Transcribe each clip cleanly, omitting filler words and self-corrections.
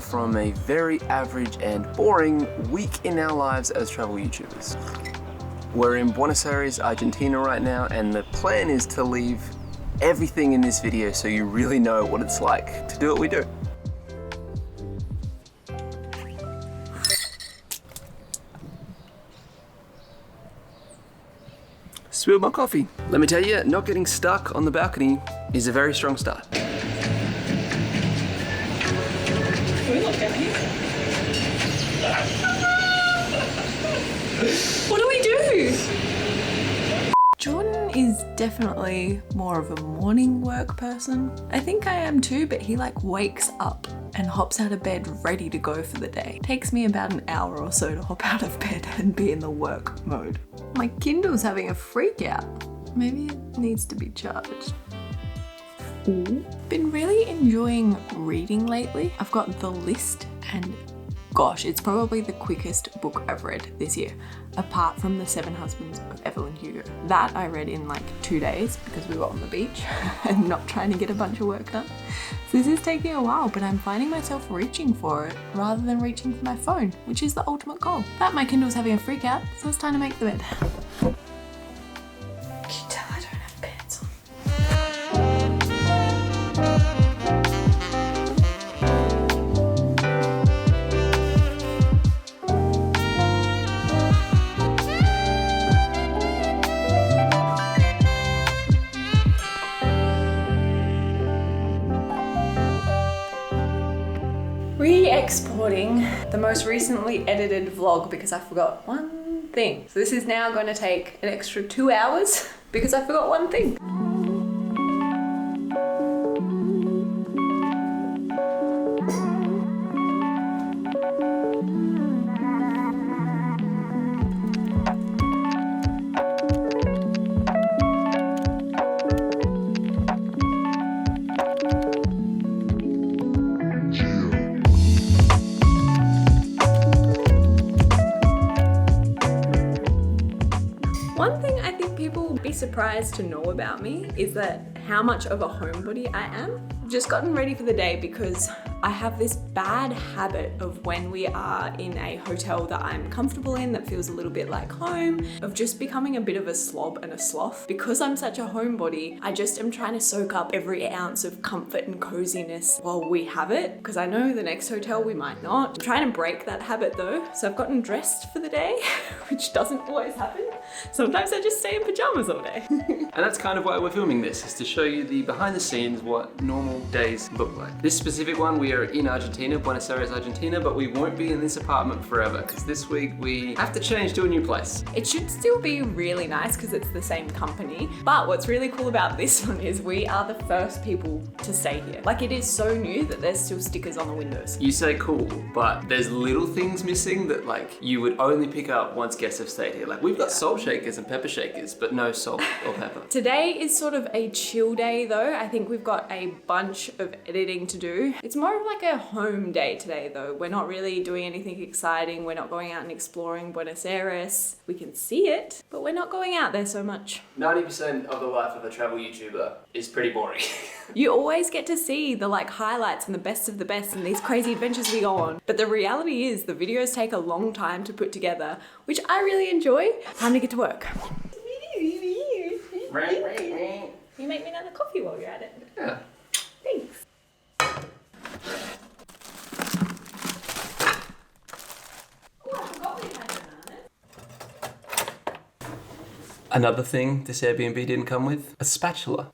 from a very average and boring week in our lives as travel YouTubers. We're in Buenos Aires, Argentina right now, and the plan is to leave everything in this video so you really know what it's like to do what we do. Spilled my coffee. Let me tell you, not getting stuck on the balcony is a very strong start. Can we look down here? What do we do? Jordan is definitely more of a morning work person. I think I am too, but he like wakes up and hops out of bed ready to go for the day. Takes me about an hour or so to hop out of bed and be in the work mode. My Kindle's having a freak out. Maybe it needs to be charged. Ooh. Been really enjoying reading lately. I've got The List, and gosh, it's probably the quickest book I've read this year, apart from The Seven Husbands of Evelyn Hugo. That I read in like 2 days because we were on the beach and not trying to get a bunch of work done. So this is taking a while, but I'm finding myself reaching for it rather than reaching for my phone, which is the ultimate goal. But my Kindle's having a freak out, so it's time to make the bed. Can you tell I don't have pants on? Re-exporting the most recently edited vlog because I forgot one thing. So this is now going to take an extra 2 hours because I forgot one thing. One thing I think people will be surprised to know about me is that how much of a homebody I am. I've just gotten ready for the day because I have this bad habit of when we are in a hotel that I'm comfortable in, that feels a little bit like home, of just becoming a bit of a slob and a sloth. Because I'm such a homebody, I just am trying to soak up every ounce of comfort and coziness while we have it, because I know the next hotel we might not. I'm trying to break that habit though, so I've gotten dressed for the day, which doesn't always happen. Sometimes I just stay in pajamas all day. And that's kind of why we're filming this, is to show you the behind the scenes, what normal days look like. This specific one, we are in Argentina, Buenos Aires, Argentina, but we won't be in this apartment forever because this week we have to change to a new place. It should still be really nice because it's the same company, but what's really cool about this one is we are the first people to stay here. Like, it is so new that there's still stickers on the windows. You say cool, but there's little things missing that like you would only pick up once guests have stayed here. Like, we've got salt shakers and pepper shakers, but no salt or pepper. Today is sort of a chill day though. I think we've got a bunch of editing to do. It's more of like a home day today though. We're not really doing anything exciting. We're not going out and exploring Buenos Aires. We can see it, but we're not going out there so much. 90% of the life of a travel YouTuber is pretty boring. You always get to see the like highlights and the best of the best and these crazy adventures we go on. But the reality is the videos take a long time to put together, which I really enjoy. Time to get to work. You make me another coffee while you're at it. Yeah. Thanks. Another thing this Airbnb didn't come with, a spatula.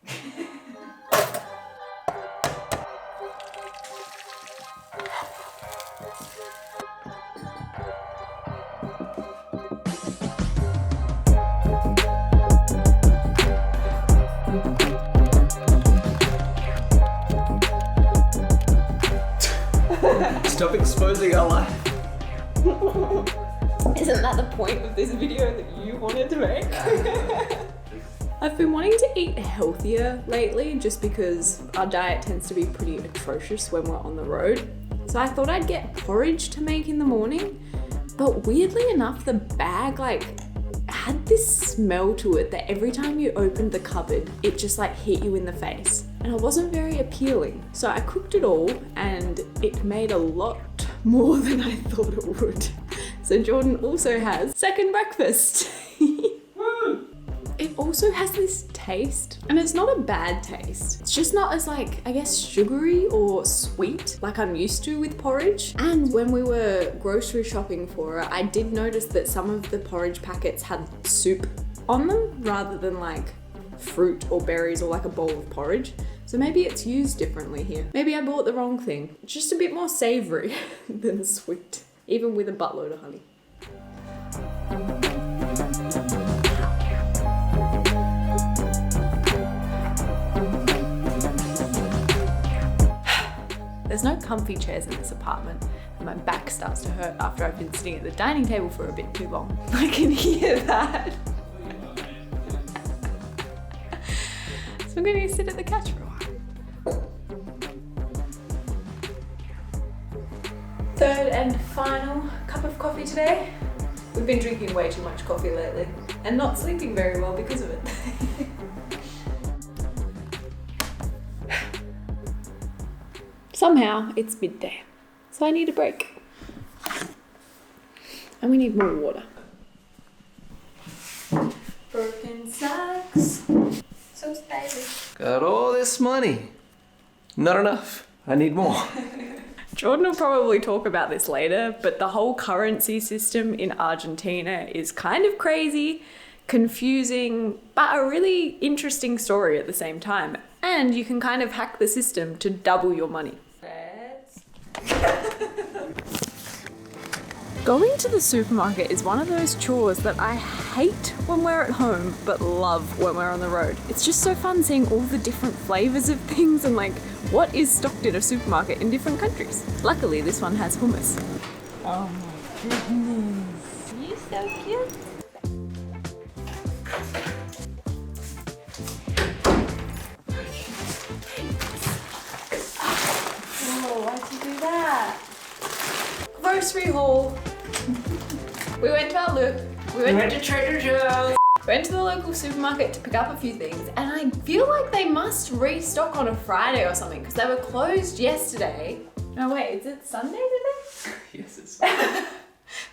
Stop exposing our life. Isn't that the point of this video that you wanted to make? I've been wanting to eat healthier lately just because our diet tends to be pretty atrocious when we're on the road. So I thought I'd get porridge to make in the morning, but weirdly enough, the bag had this smell to it that every time you opened the cupboard, it just like hit you in the face. and it wasn't very appealing. So I cooked it all and it made a lot more than I thought it would. So Jordan also has second breakfast. It also has this taste, and it's not a bad taste. It's just not as like, I guess, sugary or sweet like I'm used to with porridge. And when we were grocery shopping for it, I did notice that some of the porridge packets had soup on them rather than like fruit or berries or like a bowl of porridge. So maybe it's used differently here. Maybe I bought the wrong thing. It's just a bit more savory than sweet, even with a buttload of honey. There's no comfy chairs in this apartment, and my back starts to hurt after I've been sitting at the dining table for a bit too long. I can hear that. So I'm going to sit at the couch for a while. Third and final cup of coffee today. We've been drinking way too much coffee lately, and not sleeping very well because of it. Somehow it's midday, so I need a break. And we need more water. Broken socks. So stylish. Got all this money. Not enough. I need more. Jordan will probably talk about this later, but the whole currency system in Argentina is kind of crazy, confusing, but a really interesting story at the same time. And you can kind of hack the system to double your money. Going to the supermarket is one of those chores that I hate when we're at home, but love when we're on the road. It's just so fun seeing all the different flavors of things and like what is stocked in a supermarket in different countries. Luckily, this one has hummus. Oh my goodness. You're so cute. Oh, why'd you do that? Grocery haul. We went to Trader Joe's. Went to the local supermarket to pick up a few things, and I feel like they must restock on a Friday or something because they were closed yesterday. No, wait, is it Sunday today? Yes, it's Sunday.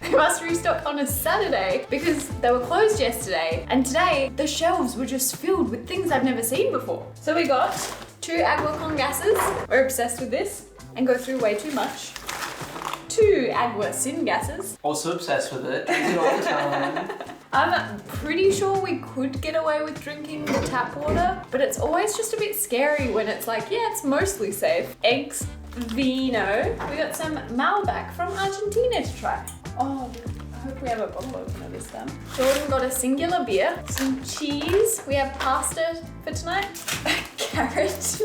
They must restock on a Saturday because they were closed yesterday, and today the shelves were just filled with things I've never seen before. So we got 2 agua con gases. We're obsessed with this and go through way too much. 2 agua sin gases. Also obsessed with it. Use it all the time. I'm pretty sure we could get away with drinking the tap water, but it's always just a bit scary when it's like, yeah, it's mostly safe. Eggs, vino. We got some Malbec from Argentina to try. Oh, I hope we have a bottle opener this time. Jordan got a singular beer, some cheese. We have pasta for tonight. Carrot.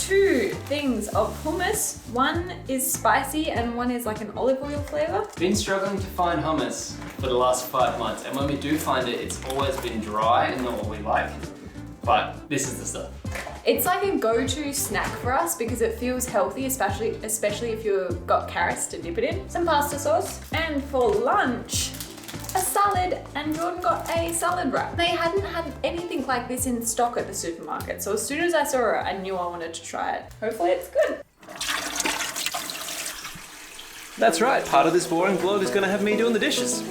2 things of hummus. One is spicy and one is like an olive oil flavor. Been struggling to find hummus for the last 5 months, and when we do find it, it's always been dry and not what we like. But this is the stuff. It's like a go-to snack for us because it feels healthy, especially if you've got carrots to dip it in. Some pasta sauce. And for lunch, a salad, and Jordan got a salad wrap. They hadn't had anything like this in stock at the supermarket, so as soon as I saw it, I knew I wanted to try it. Hopefully it's good. That's right, part of this boring vlog is gonna have me doing the dishes.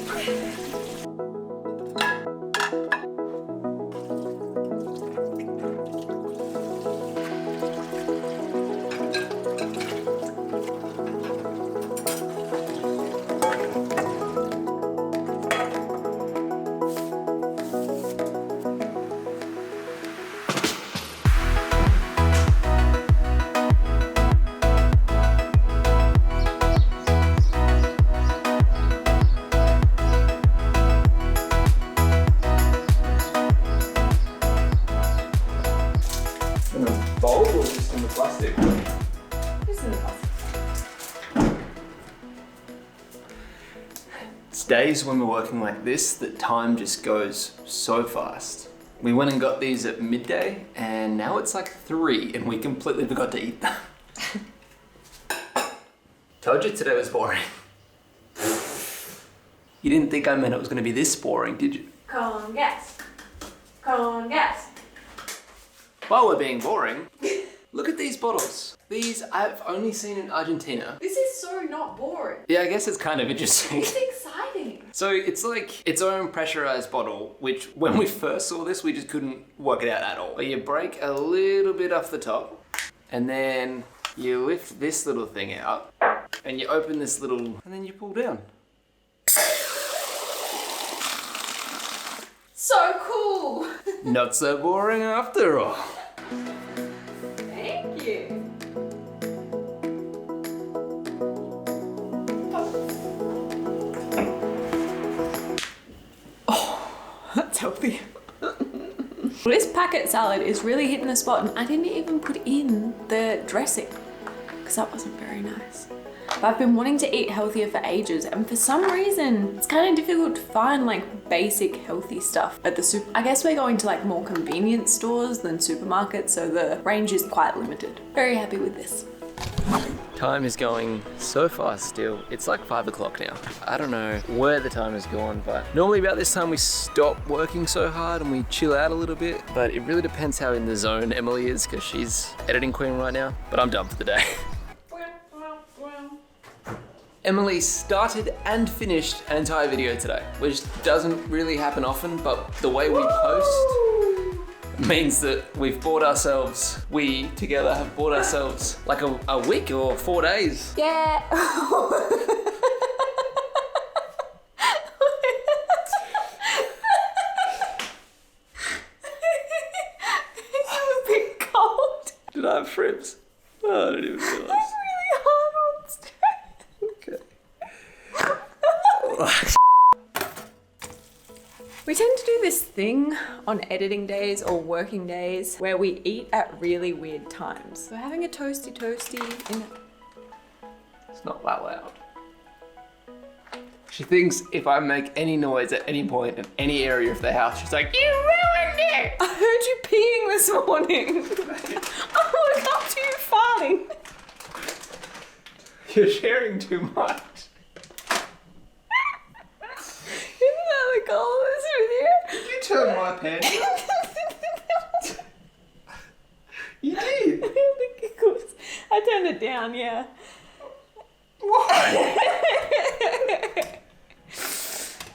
In a bowl or just in the plastic? Just in the plastic. It's days when we're working like this that time just goes so fast. We went and got these at midday and now it's like 3 and we completely forgot to eat them. Told you today was boring. You didn't think I meant it was going to be this boring, did you? Con gas. Con gas. While we're being boring, Look at these bottles. These I've only seen in Argentina. This is so not boring. Yeah, I guess it's kind of interesting. It's exciting. So it's like its own pressurized bottle, which when we first saw this, we just couldn't work it out at all. But you break a little bit off the top, and then you lift this little thing out, and you open this little, and then you pull down. So cool. Not so boring after all. Thank you. Oh, that's healthy. This packet salad is really hitting the spot, and I didn't even put in the dressing because that wasn't very nice. But I've been wanting to eat healthier for ages, and for some reason it's kind of difficult to find like basic healthy stuff at the super. I guess we're going to like more convenience stores than supermarkets, so the range is quite limited. Very happy with this. Time is going so fast still. It's like 5 o'clock now. I don't know where the time has gone, but normally about this time we stop working so hard and we chill out a little bit. But it really depends how in the zone Emily is, because she's editing queen right now. But I'm done for the day. Emily started and finished an entire video today, which doesn't really happen often, but the way we post means that we've bought ourselves, we together have bought ourselves like a week or 4 days. Yeah. It's a bit cold. Did I have ribs? Oh, I didn't even realize. It's really hard on straight. Okay. We tend to do this thing on editing days or working days where we eat at really weird times. We're having a toasty in It's not that loud. She thinks if I make any noise at any point in any area of the house, she's like, "You ruined it!" I heard you peeing this morning. I woke up to you farting. You're sharing too much. Isn't that the goal of this video? Did you turn my pants up? You did. The giggles. I turned it down, yeah. Why?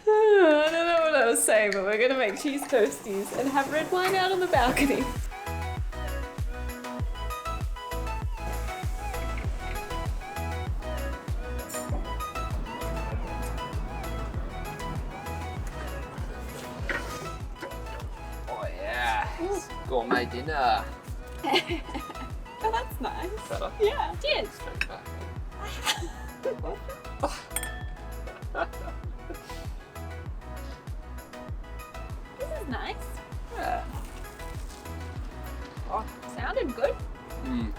I don't know what I was saying, but we're gonna make cheese toasties and have red wine out on the balcony. Oh yeah, it's gourmet dinner. Oh, that's nice. Better. Yeah. Cheers. This is nice. Yeah. Oh, sounded good. Mm.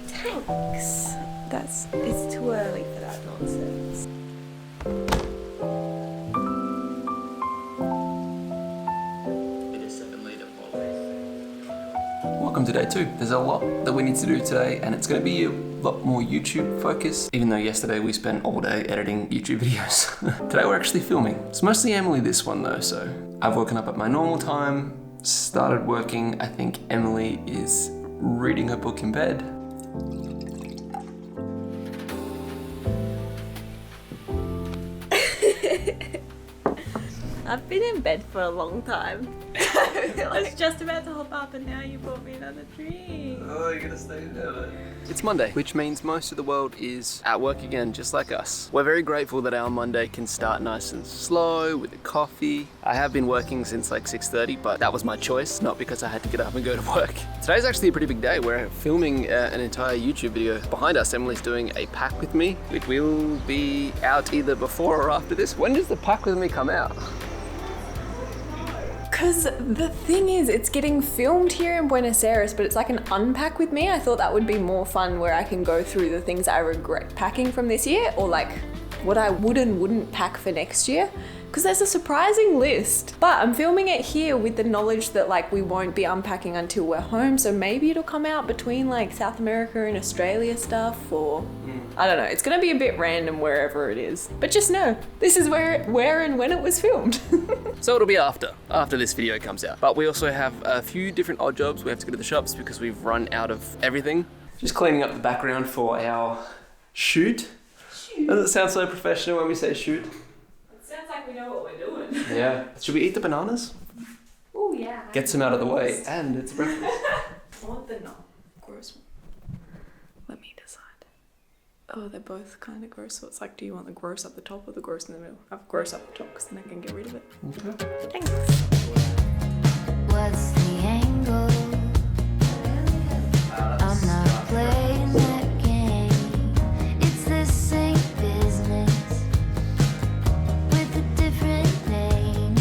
Thanks. It's too early for that nonsense. Welcome to day 2. There's a lot that we need to do today, and it's going to be a lot more YouTube focused, even though yesterday we spent all day editing YouTube videos. Today we're actually filming. It's mostly Emily this one though, so I've woken up at my normal time, started working. I think Emily is reading her book in bed. I've been in bed for a long time. I was just about to hop up and now you bought me another drink. Oh, you're gonna stay there. It's Monday, which means most of the world is at work again, just like us. We're very grateful that our Monday can start nice and slow with a coffee. I have been working since like 6:30, but that was my choice, not because I had to get up and go to work. Today's actually a pretty big day. We're filming an entire YouTube video. Behind us, Emily's doing a pack with me, which will be out either before or after this. When does the pack with me come out? Because the thing is, it's getting filmed here in Buenos Aires, but it's like an unpack with me. I thought that would be more fun where I can go through the things I regret packing from this year, or like what I would and wouldn't pack for next year, because there's a surprising list. But I'm filming it here with the knowledge that like we won't be unpacking until we're home, so maybe it'll come out between like South America and Australia stuff, or I don't know. It's gonna be a bit random wherever it is, but just know this is where and when it was filmed. So it'll be after this video comes out. But we also have a few different odd jobs. We have to go to the shops because we've run out of everything. Just cleaning up the background for our shoot. Doesn't it sound so professional when we say shoot? It sounds like we know what we're doing. Yeah. Should we eat the bananas? Oh yeah. Get some out of the way, and it's breakfast. I want the gross one. Let me decide. Oh, they're both kind of gross. So it's like, do you want the gross up the top or the gross in the middle? I've gross up the top because then I can get rid of it. Okay. Thanks. What's the angle? I'm not playing that game. It's the same business with a different name.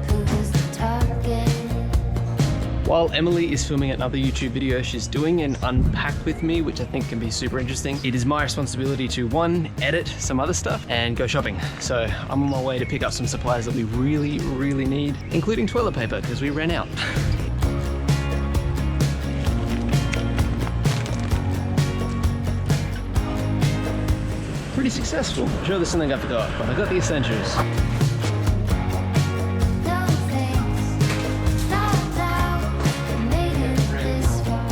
Who's the target? While Emily is filming another YouTube video she's doing an unpack with me, which I think can be super interesting, it is my responsibility to one, edit some other stuff and go shopping. So I'm on my way to pick up some supplies that we really, really need, including toilet paper because we ran out. Pretty successful. I'm sure there's something I forgot, but I got the essentials.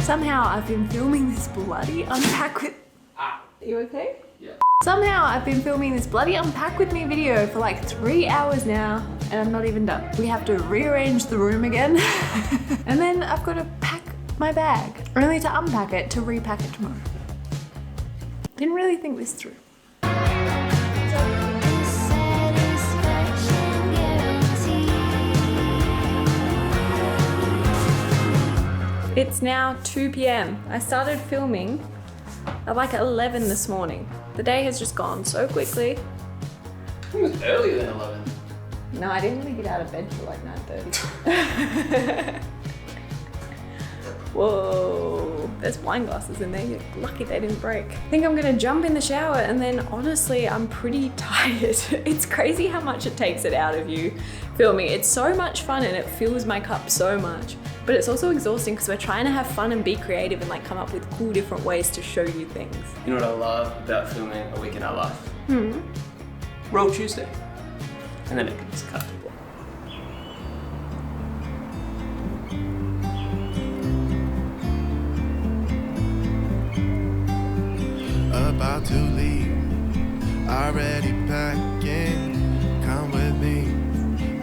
Somehow I've been filming this bloody unpack with... You okay? Yeah. Somehow I've been filming this bloody unpack with me video for like 3 hours now and I'm not even done. We have to rearrange the room again and then I've got to pack my bag, only to unpack it to repack it tomorrow. Didn't really think this through. It's now 2 p.m. I started filming at like 11 this morning. The day has just gone so quickly. It was earlier than 11. No, I didn't really get out of bed till like 9:30. Whoa, there's wine glasses in there. You're lucky they didn't break. I think I'm gonna jump in the shower and then honestly, I'm pretty tired. It's crazy how much it takes it out of you filming. It's so much fun and it fills my cup so much. But it's also exhausting because we're trying to have fun and be creative and like come up with cool different ways to show you things. You know what I love about filming A Week in Our Life? Roll Tuesday. And then it can just cut. About to leave, already packing. Come with me,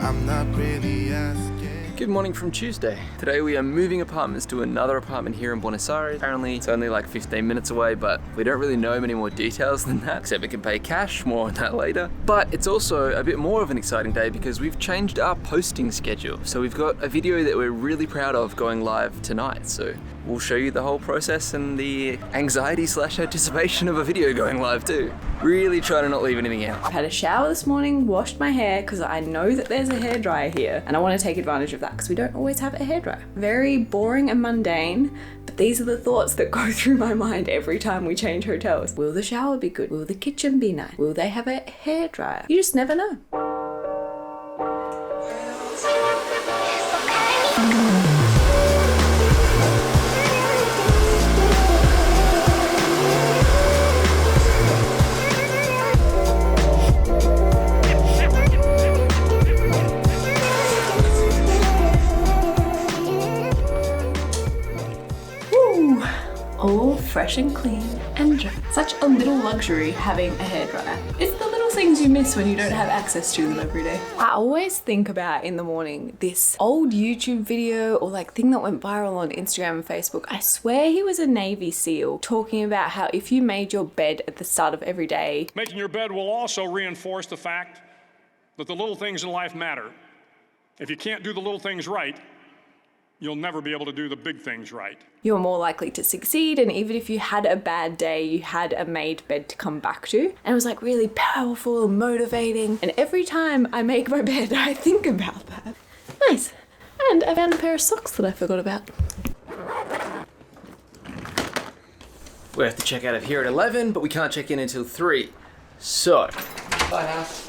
I'm not really asking. Good morning from Tuesday. Today we are moving apartments to another apartment here in Buenos Aires. Apparently it's only like 15 minutes away, but we don't really know many more details than that, except we can pay cash, more on that later. But it's also a bit more of an exciting day because we've changed our posting schedule. So we've got a video that we're really proud of going live tonight. So we'll show you the whole process and the anxiety/anticipation of a video going live too. Really try to not leave anything out. I had a shower this morning, washed my hair because I know that there's a hairdryer here and I want to take advantage of that because we don't always have a hairdryer. Very boring and mundane, but these are the thoughts that go through my mind every time we change hotels. Will the shower be good? Will the kitchen be nice? Will they have a hairdryer? You just never know. All fresh and clean and dry. Such a little luxury having a hairdryer. It's the little things you miss when you don't have access to them every day. I always think about in the morning this old YouTube video or like thing that went viral on Instagram and Facebook. I swear he was a Navy SEAL talking about how if you made your bed at the start of every day. Making your bed will also reinforce the fact that the little things in life matter. If you can't do the little things right, you'll never be able to do the big things right. You're more likely to succeed, and even if you had a bad day, you had a made bed to come back to. And it was like really powerful and motivating. And every time I make my bed, I think about that. Nice. And I found a pair of socks that I forgot about. We have to check out of here at 11, but we can't check in until 3. So, bye house.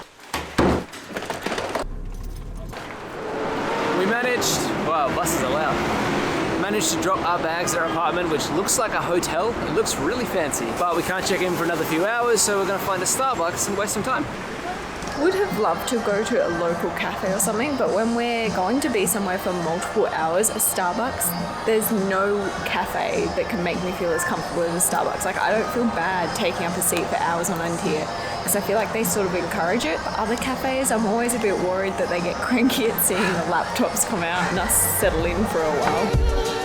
We managed, wow, buses are loud. Managed to drop our bags at our apartment, which looks like a hotel. It looks really fancy, but we can't check in for another few hours, so we're gonna find a Starbucks and waste some time. Would have loved to go to a local cafe or something, but when we're going to be somewhere for multiple hours, a Starbucks, there's no cafe that can make me feel as comfortable as a Starbucks. Like, I don't feel bad taking up a seat for hours on end here, because I feel like they sort of encourage it. But other cafes, I'm always a bit worried that they get cranky at seeing the laptops come out and us settle in for a while.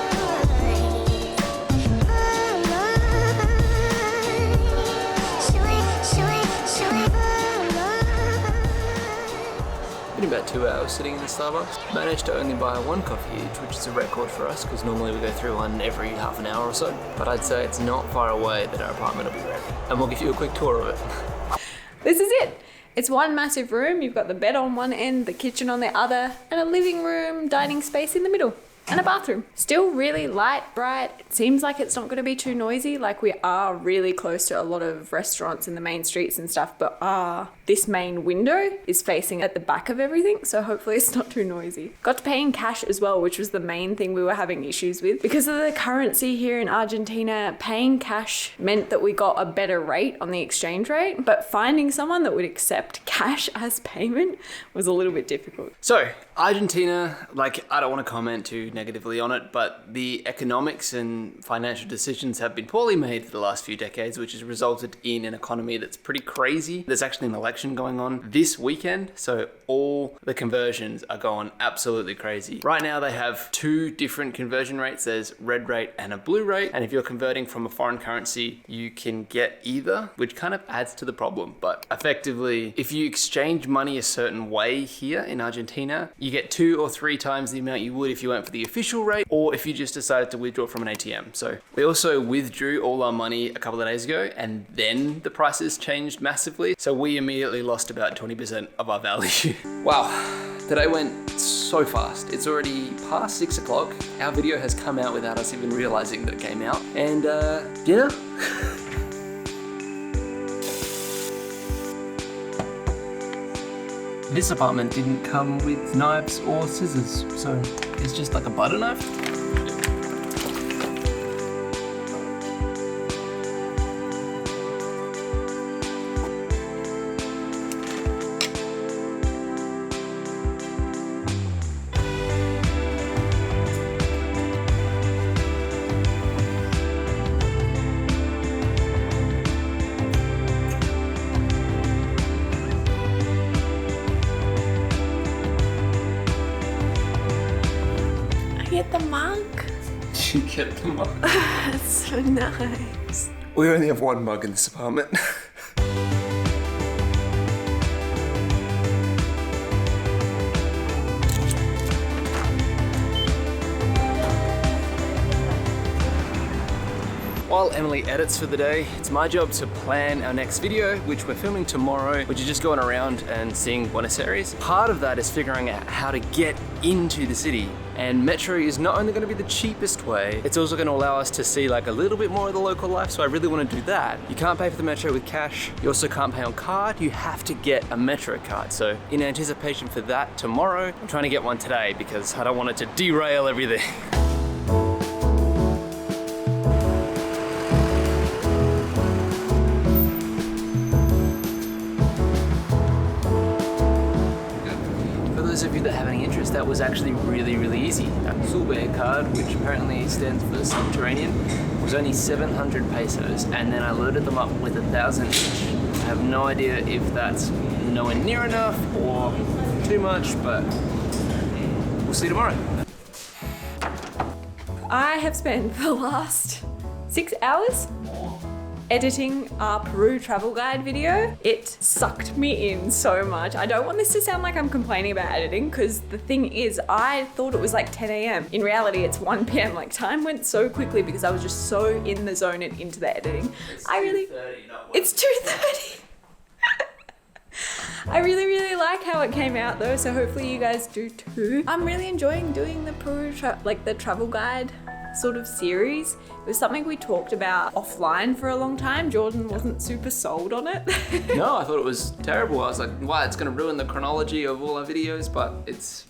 About 2 hours sitting in the Starbucks. Managed to only buy 1 coffee each, which is a record for us because normally we go through one every half an hour or so. But I'd say it's not far away that our apartment will be ready. And we'll give you a quick tour of it. This is it. It's one massive room. You've got the bed on one end, the kitchen on the other, and a living room, dining space in the middle. And a bathroom. Still really light, bright. It seems like it's not going to be too noisy. Like, we are really close to a lot of restaurants in the main streets and stuff, but this main window is facing at the back of everything, so hopefully it's not too noisy. Got to pay in cash as well, which was the main thing we were having issues with. Because of the currency here in Argentina, paying cash meant that we got a better rate on the exchange rate, but finding someone that would accept cash as payment was a little bit difficult. So, Argentina, like, I don't want to comment too negatively on it, but the economics and financial decisions have been poorly made for the last few decades, which has resulted in an economy that's pretty crazy. There's actually an election going on this weekend, so all the conversions are going absolutely crazy. Right now they have 2 different conversion rates. There's red rate and a blue rate, and if you're converting from a foreign currency, you can get either, which kind of adds to the problem. But effectively, if you exchange money a certain way here in Argentina, you get 2 or 3 times the amount you would if you went for the official rate, or if you just decided to withdraw from an ATM. So we also withdrew all our money a couple of days ago, and then the prices changed massively. So we immediately lost about 20% of our value. Wow, today went so fast. It's already past 6 o'clock. Our video has come out without us even realizing that it came out. And dinner? This apartment didn't come with knives or scissors, so it's just like a butter knife. Get the mug. You get the mug. It's so nice. We only have 1 mug in this apartment. While Emily edits for the day, it's my job to plan our next video, which we're filming tomorrow, which is just going around and seeing Buenos Aires. Part of that is figuring out how to get into the city. And metro is not only going to be the cheapest way, it's also going to allow us to see like a little bit more of the local life, so I really want to do that. You can't pay for the metro with cash. You also can't pay on card. You have to get a metro card. So in anticipation for that tomorrow, I'm trying to get one today because I don't want it to derail everything. For those of you that have any interest, that was actually really easy. That Sulbe card, which apparently stands for subterranean, was only 700 pesos, and then I loaded them up with 1,000 each. I have no idea if that's nowhere near enough or too much, but we'll see tomorrow. I have spent the last 6 hours editing our Peru travel guide video. It sucked me in so much. I don't want this to sound like I'm complaining about editing, because the thing is, I thought it was like 10 a.m. In reality, it's 1 p.m. Like, time went so quickly because I was just so in the zone and into the editing. It's 2:30. I really like how it came out though, so hopefully you guys do too. I'm really enjoying doing the Peru the travel guide sort of series. It was something we talked about offline for a long time. Jordan wasn't super sold on it. No, I thought it was terrible. I was like, wow, it's gonna ruin the chronology of all our videos, but it's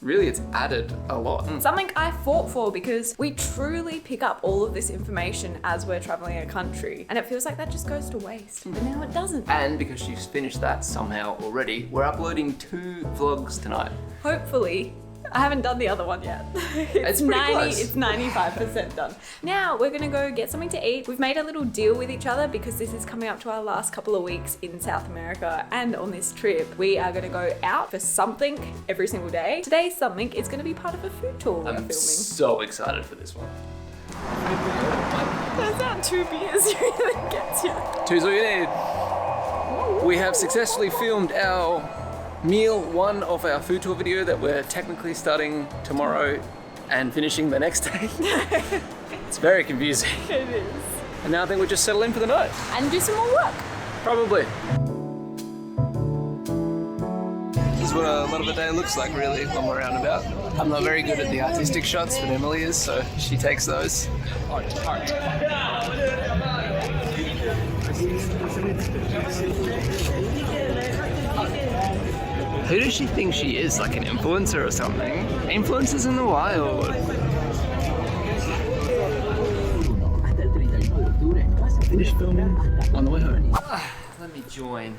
added a lot. Something I fought for because we truly pick up all of this information as we're traveling a country, and it feels like that just goes to waste, but now it doesn't. And because she's finished that somehow already, we're uploading 2 vlogs tonight. Hopefully. I haven't done the other one yet. It's pretty close. It's 95% done. Now we're gonna go get something to eat. We've made a little deal with each other because this is coming up to our last couple of weeks in South America, and on this trip we are gonna go out for something every single day. Today's something is gonna be part of a food tour we're filming. So excited for this one. There's that 2 beers really gets you. 2's all you need. We have successfully filmed our meal 1 of our food tour video that we're technically starting tomorrow and finishing the next day. It's very confusing. It is. And now I think we'll just settle in for the night. And do some more work. Probably. This is what a lot of a day looks like really when we're out and about. I'm not very good at the artistic shots, but Emily is, so she takes those. Who does she think she is? Like an influencer or something? Influencers in the wild. Finish filming on the way home. Let me join.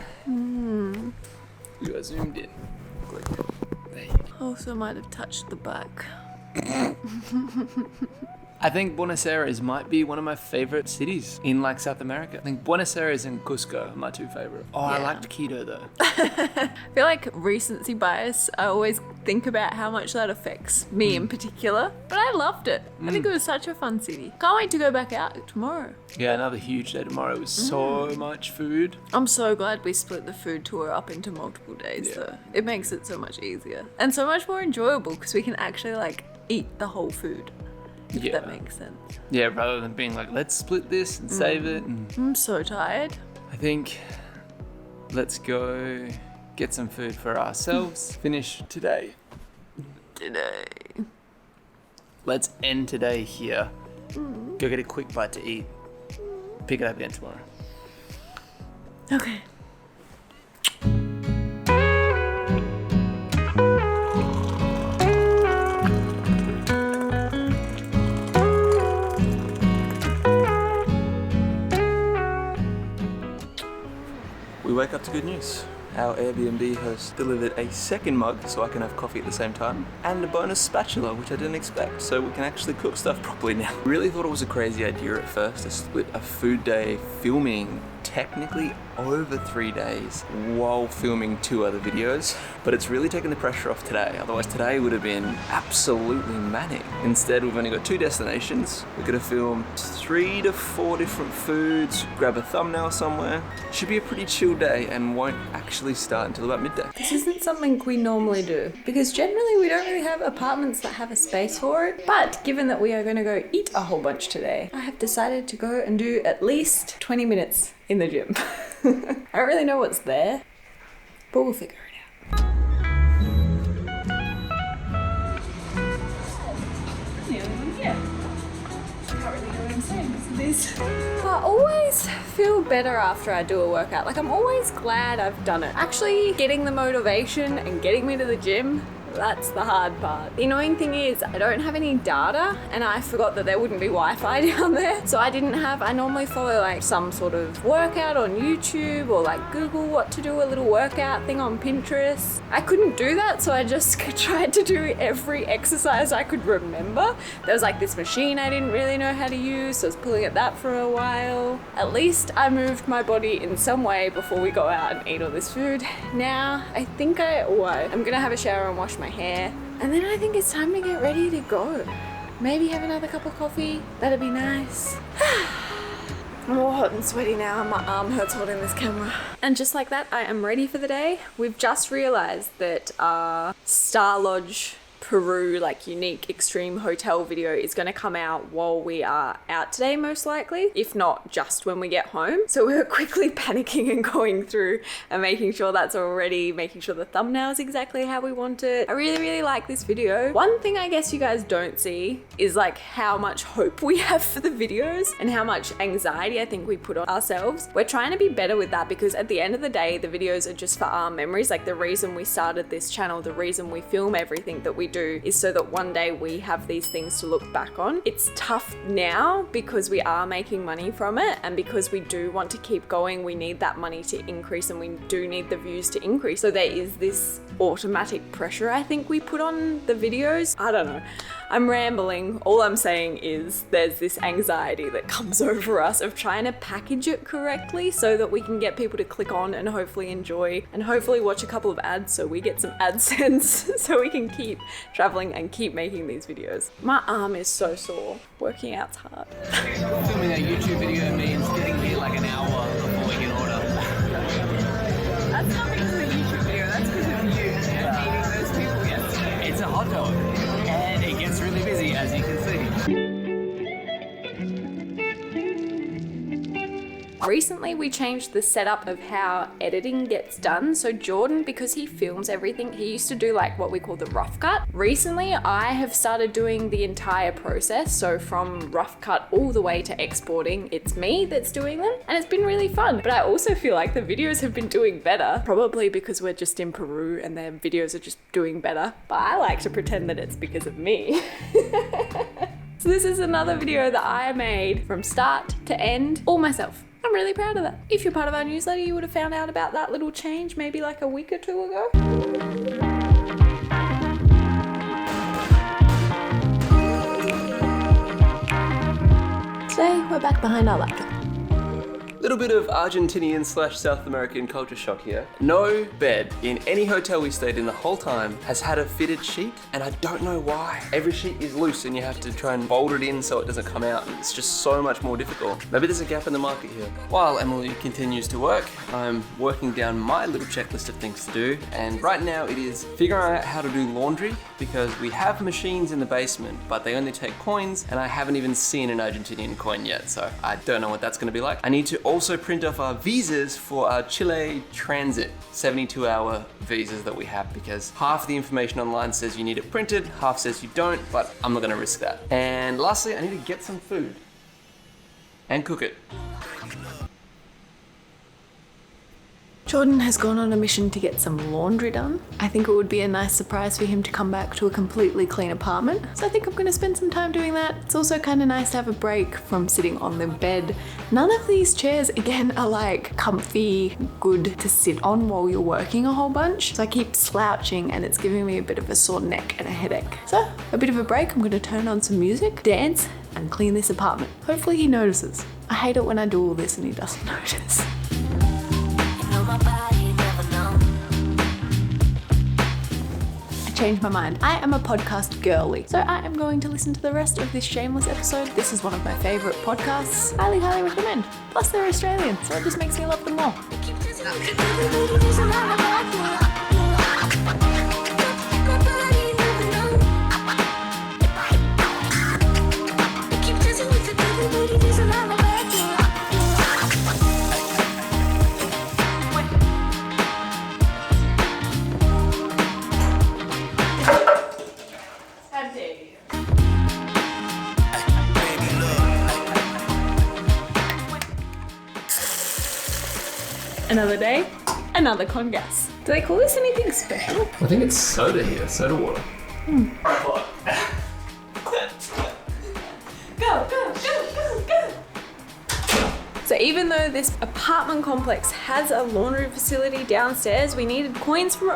You are zoomed in. Click. There you go. Also might have touched the back. I think Buenos Aires might be one of my favorite cities in like South America. I think Buenos Aires and Cusco are my 2 favorite. Oh, I liked Quito though. I feel like recency bias, I always think about how much that affects me in particular, but I loved it. I think it was such a fun city. Can't wait to go back out tomorrow. Yeah, another huge day tomorrow with so much food. I'm so glad we split the food tour up into multiple days though. It makes it so much easier and so much more enjoyable because we can actually like eat the whole food. If that makes sense. Yeah, rather than being like, let's split this and save it. And I'm so tired. I think let's go get some food for ourselves. Finish today. Let's end today here. Go get a quick bite to eat. Pick it up again tomorrow. Okay. We wake up to good news. Our Airbnb has delivered a second mug so I can have coffee at the same time, and a bonus spatula, which I didn't expect, so we can actually cook stuff properly now. Really thought it was a crazy idea at first to split a food day filming technically over 3 days while filming 2 other videos, but it's really taken the pressure off today. Otherwise today would have been absolutely manic. Instead, we've only got 2 destinations. We're gonna film 3 to 4 different foods, grab a thumbnail somewhere. Should be a pretty chill day and won't actually start until about midday. This isn't something we normally do because generally we don't really have apartments that have a space for it. But given that we are going to go eat a whole bunch today, I have decided to go and do at least 20 minutes in the gym. I don't really know what's there, but we'll figure it out. I always feel better after I do a workout. Like I'm always glad I've done it. Actually getting the motivation and getting me to the gym, that's the hard part. The annoying thing is I don't have any data and I forgot that there wouldn't be Wi-Fi down there. So I normally follow like some sort of workout on YouTube or like Google what to do, a little workout thing on Pinterest. I couldn't do that, so I just tried to do every exercise I could remember. There was like this machine I didn't really know how to use, so I was pulling at that for a while. At least I moved my body in some way before we go out and eat all this food. Now I think I'm gonna have a shower and wash my hair, and then I think it's time to get ready to go. Maybe have another cup of coffee, that'd be nice. I'm all hot and sweaty now and my arm hurts holding this camera. And just like that, I am ready for the day. We've just realized that our Star Lodge Peru, like unique extreme hotel video is going to come out while we are out today, most likely, if not just when we get home. So we're quickly panicking and going through and making sure that's all ready, making sure the thumbnail is exactly how we want it. I really like this video. One thing I guess you guys don't see is like how much hope we have for the videos and how much anxiety I think we put on ourselves. We're trying to be better with that because at the end of the day, the videos are just for our memories. Like the reason we started this channel, the reason we film everything that we do is so that one day we have these things to look back on. It's tough now because we are making money from it, and because we do want to keep going, we need that money to increase and we do need the views to increase. So there is this automatic pressure I think we put on the videos. I don't know. I'm rambling. All I'm saying is there's this anxiety that comes over us of trying to package it correctly so that we can get people to click on and hopefully enjoy and hopefully watch a couple of ads so we get some AdSense so we can keep traveling and keep making these videos. My arm is so sore. Working out's hard. Filming a YouTube video means getting here like an hour before we can order. That's not because of the YouTube video, that's because of you and meeting those people yesterday. It's a hot dog, and it gets really busy, as you can see. Recently we changed the setup of how editing gets done. So Jordan, because he films everything, he used to do like what we call the rough cut. Recently I have started doing the entire process. So from rough cut all the way to exporting, it's me that's doing them, and it's been really fun. But I also feel like the videos have been doing better, probably because we're just in Peru and their videos are just doing better. But I like to pretend that it's because of me. So this is another video that I made from start to end, all myself. I'm really proud of that. If you're part of our newsletter, you would have found out about that little change maybe like a week or two ago. Today, we're back behind our laptop. Little bit of Argentinian / South American culture shock here. No bed in any hotel we stayed in the whole time has had a fitted sheet, and I don't know why. Every sheet is loose and you have to try and fold it in so it doesn't come out. It's just so much more difficult. Maybe there's a gap in the market here. While Emily continues to work, I'm working down my little checklist of things to do, and right now it is figuring out how to do laundry because we have machines in the basement, but they only take coins, and I haven't even seen an Argentinian coin yet, so I don't know what that's gonna be like. I need to also print off our visas for our Chile transit 72-hour visas that we have, because half the information online says you need it printed, half says you don't, but I'm not gonna risk that. And lastly, I need to get some food and cook it. Jordan has gone on a mission to get some laundry done. I think it would be a nice surprise for him to come back to a completely clean apartment. So I think I'm gonna spend some time doing that. It's also kind of nice to have a break from sitting on the bed. None of these chairs, again, are like comfy, good to sit on while you're working a whole bunch. So I keep slouching and it's giving me a bit of a sore neck and a headache. So a bit of a break, I'm gonna turn on some music, dance, and clean this apartment. Hopefully he notices. I hate it when I do all this and he doesn't notice. Changed my mind. I am a podcast girly, so I am going to listen to the rest of this shameless episode. This is one of my favourite podcasts. Highly, highly recommend. Plus they're Australian, so it just makes me love them more. Another day, another congas. Do they call this anything special? I think it's soda here, soda water. So even though this apartment complex has a laundry facility downstairs, we needed coins for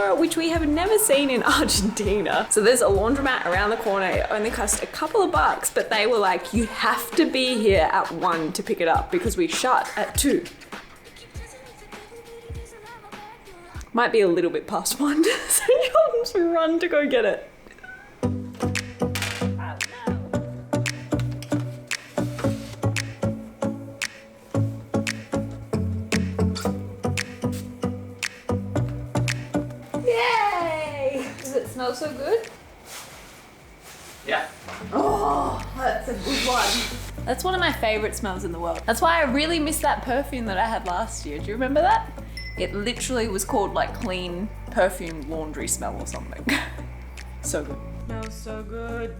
it, which we have never seen in Argentina. So there's a laundromat around the corner. It only cost a couple of bucks, but they were like, you have to be here at 1 to pick it up because we shut at 2. Might be a little bit past 1, so John's run to go get it. Yay! Does it smell so good? Oh, that's a good one. That's one of my favorite smells in the world. That's why I really miss that perfume that I had last year. Do you remember that? It literally was called like clean perfume laundry smell or something. So good. Smells so good.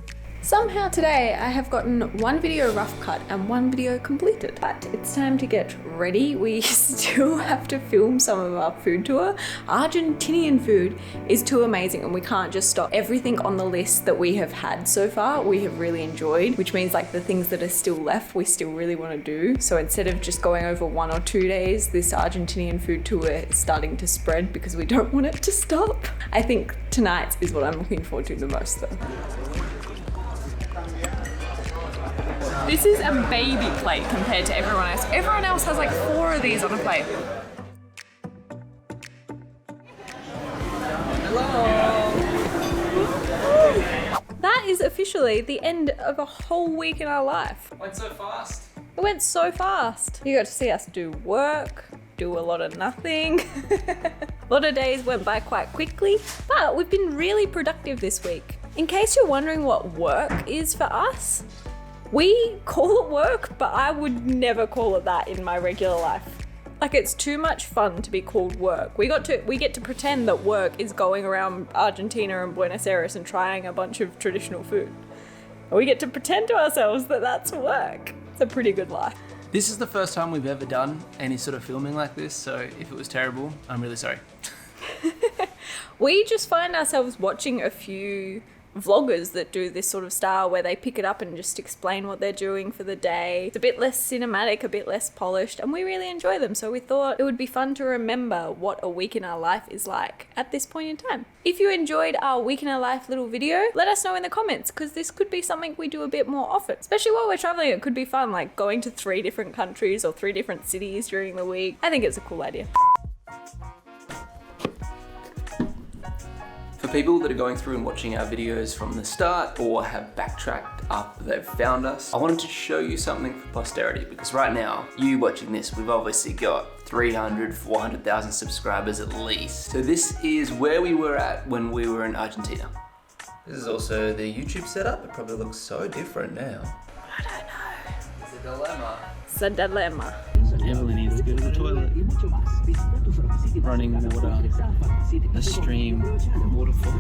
Somehow today I have gotten one video rough cut and one video completed. But it's time to get ready. We still have to film some of our food tour. Argentinian food is too amazing and we can't just stop. Everything on the list that we have had so far, we have really enjoyed, which means like the things that are still left, we still really want to do. So instead of just going over 1 or 2 days, this Argentinian food tour is starting to spread because we don't want it to stop. I think tonight's is what I'm looking forward to the most though. This is a baby plate compared to everyone else. Everyone else has like 4 of these on a plate. Hello. That is officially the end of a whole week in our life. Went so fast. It went so fast. You got to see us do work, do a lot of nothing. A lot of days went by quite quickly, but we've been really productive this week. In case you're wondering what work is for us, we call it work, but I would never call it that in my regular life. Like it's too much fun to be called work. We get to pretend that work is going around Argentina and Buenos Aires and trying a bunch of traditional food. We get to pretend to ourselves that that's work. It's a pretty good life. This is the first time we've ever done any sort of filming like this, so if it was terrible, I'm really sorry. We just find ourselves watching a few vloggers that do this sort of style where they pick it up and just explain what they're doing for the day. It's a bit less cinematic, a bit less polished, and we really enjoy them. So we thought it would be fun to remember what a week in our life is like at this point in time. If you enjoyed our week in our life little video, let us know in the comments because this could be something we do a bit more often. Especially while we're traveling, it could be fun, like going to 3 different countries or 3 different cities during the week. I think it's a cool idea. For people that are going through and watching our videos from the start or have backtracked after they've found us, I wanted to show you something for posterity because right now, you watching this, we've obviously got 300, 400,000 subscribers at least. So this is where we were at when we were in Argentina. This is also the YouTube setup. It probably looks so different now. I don't know. It's a dilemma. It's a dilemma. Emily needs to go to the toilet. Running water, a stream, waterfall.